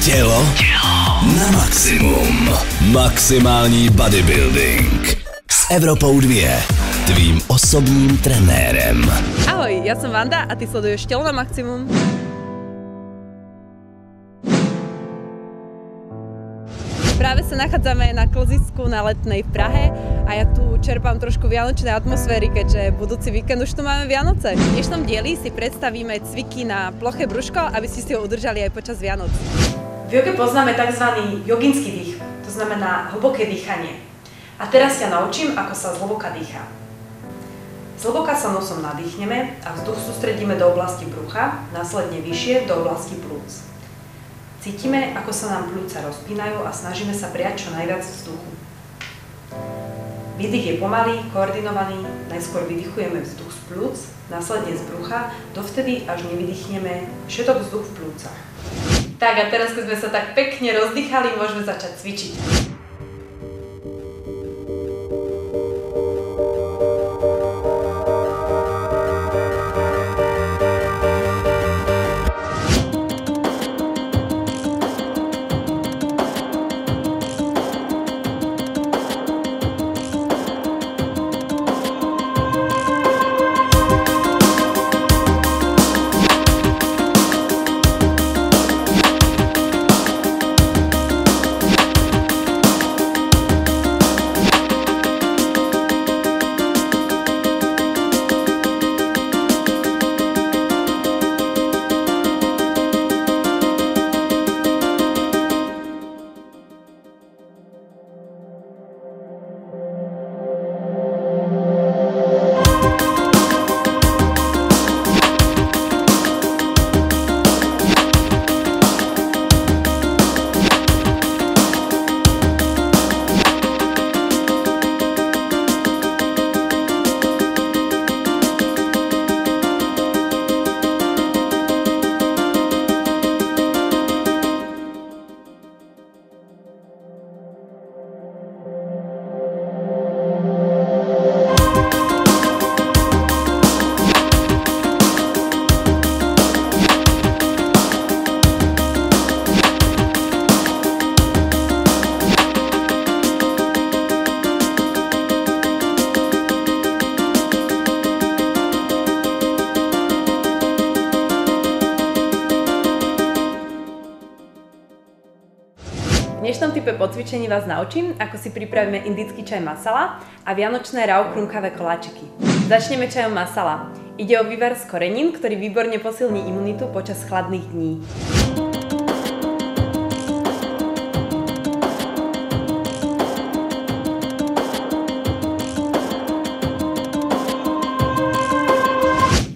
Tělo na maximum. Maximální bodybuilding. S Evropou 2. Tvým osobním trenérem. Ahoj, ja som Vanda a ty sleduješ Telo na maximum. Práve sa nachádzame na klzisku na Letnej v Prahe a ja tu čerpám trošku vianočnej atmosféry, keďže budúci víkend už tu máme Vianoce. V dnešnom dieli si predstavíme cviky na ploché brúško, aby ste si ho udržali aj počas Vianoc. V joge poznáme tzv. Joginský dých, to znamená hlboké dýchanie. A teraz ťa naučím, ako sa zhlboka dýchá. Zhlboka sa nosom nadýchneme a vzduch sústredíme do oblasti brucha, následne vyššie do oblasti plúc. Cítime, ako sa nám pľúca rozpínajú a snažíme sa prijať čo najviac vzduchu. Výdych je pomalý, koordinovaný, najskôr vydychujeme vzduch z plúc, následne z brucha, dovtedy až nevydýchneme všetok vzduch v plúcach. Tak a teraz, keď sme sa tak pekne rozdýchali, môžeme začať cvičiť. V dnešnom type podcvičení vás naučím, ako si pripravíme indický čaj masala a vianočné rau chrumkavé koláčiky. Začneme čajom masala. Ide o vývar z korenín, ktorý výborne posilní imunitu počas chladných dní.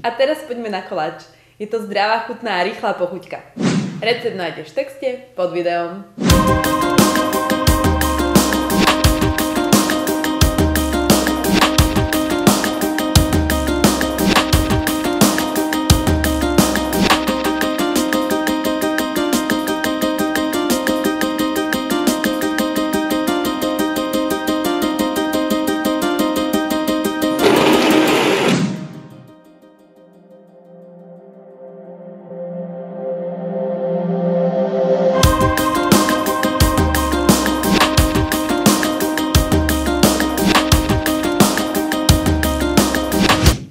A teraz poďme na koláč. Je to zdravá, chutná a rýchla pochuťka. Recept nájdeš v texte pod videom.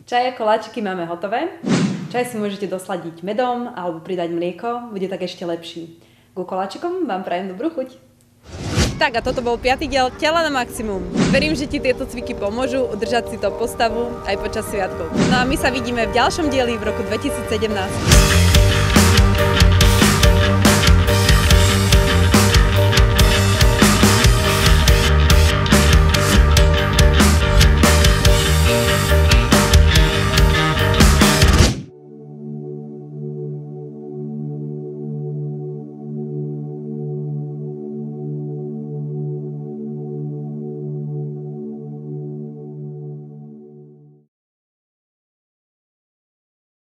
Čaj a koláčiky máme hotové. Čaj si môžete dosladiť medom alebo pridať mlieko, bude tak ešte lepší. Ku koláčikom vám prajem dobrú chuť. Tak a toto bol 5. diel Tela na maximum. Verím, že ti tieto cviky pomôžu udržať si to postavu aj počas sviatkov. No a my sa vidíme v ďalšom dieli v roku 2017.